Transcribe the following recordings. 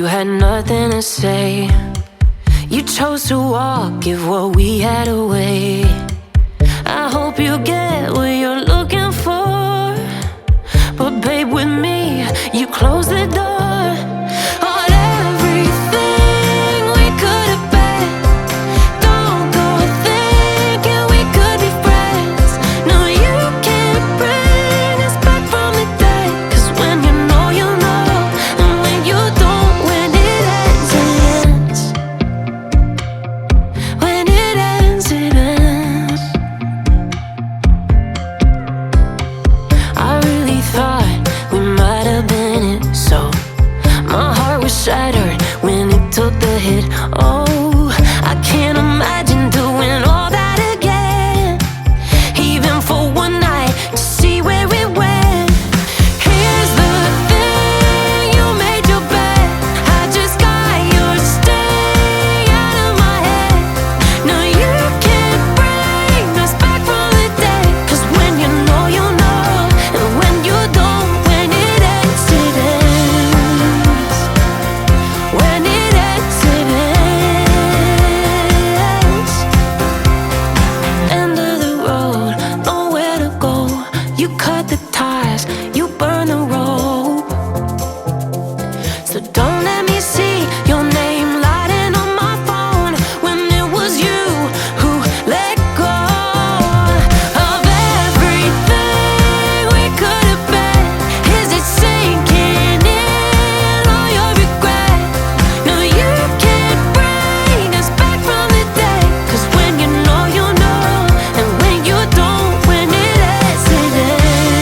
you had nothing to say. You chose to walk, give what we had away. I hope you get what you're looking for, but babe, with me, you close the door on everything we could have been. Don't go thinking we could be friends. No, you can't bring us back from the dead. 'Cause when you know, you know, and when you don't, when it ends, it ends. When it ends, it ends. I really thought we might have been it, so my heart was shattered when it took the hit. Oh, I can't imagine doing all that again, even for one night, to see where it went. Here's the thing, you made your bed, I just got your stay out of my head. No, you can't bring us back from the dead. 'Cause when you know, you know, and when you don't, when it ends, it ends. When it ends, it ends. End of the road, nowhere to go. You cut the ties, you burn the rope. So don't let me see your name lighting on my phone when it was you who let go of everything we could have been. Is it sinking in, all your regret? No, you can't bring us back from the dead. 'Cause when you know, you know, and when you don't, when it ends, it ends.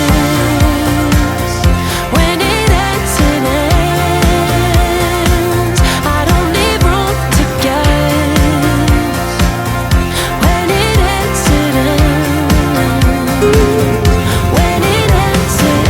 When it ends, it ends. I don't leave room to guess. When it ends, it ends. When it ends, it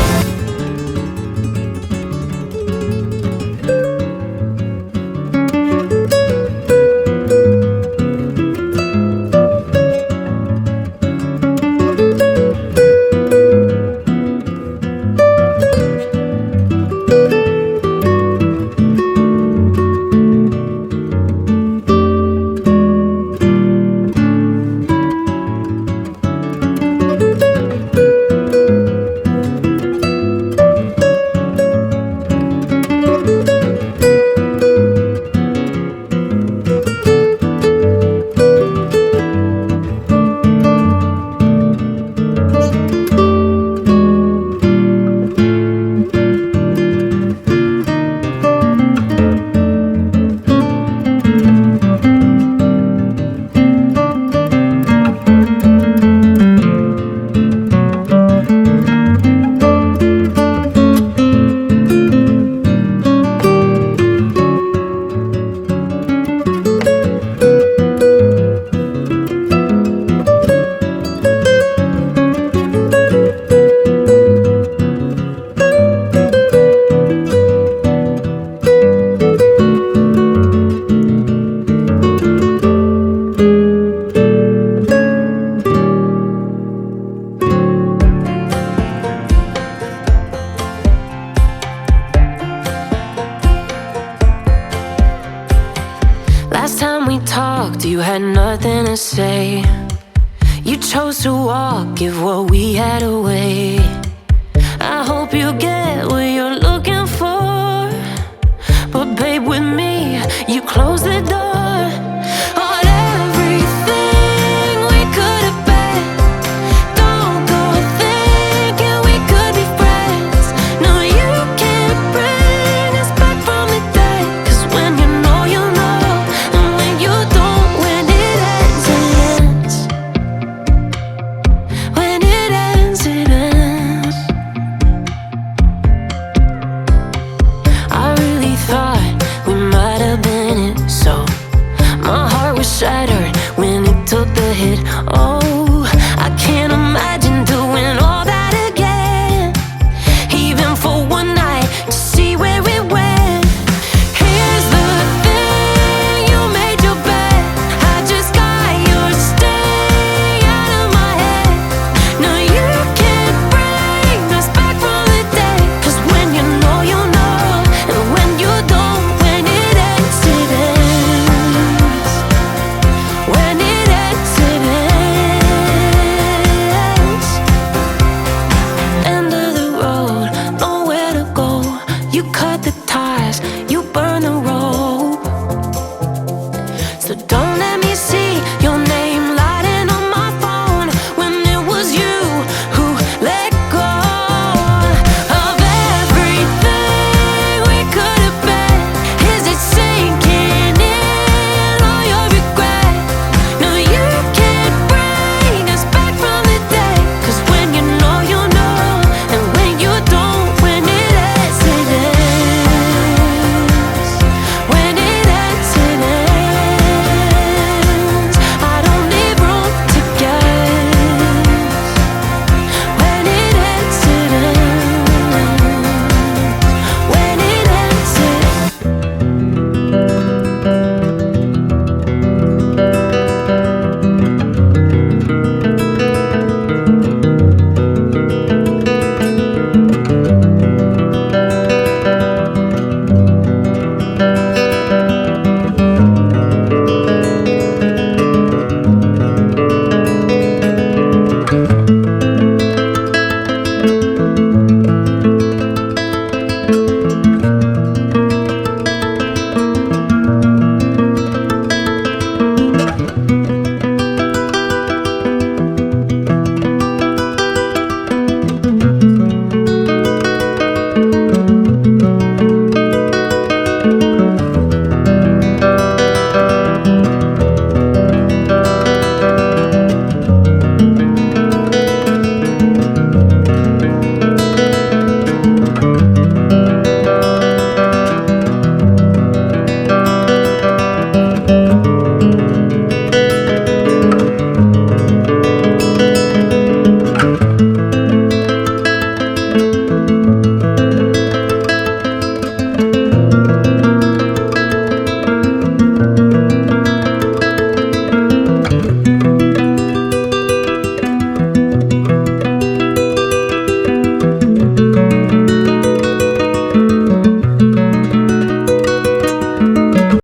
Last time we talked, you had nothing to say. You chose to walk, give what we had away. I hope you get what you're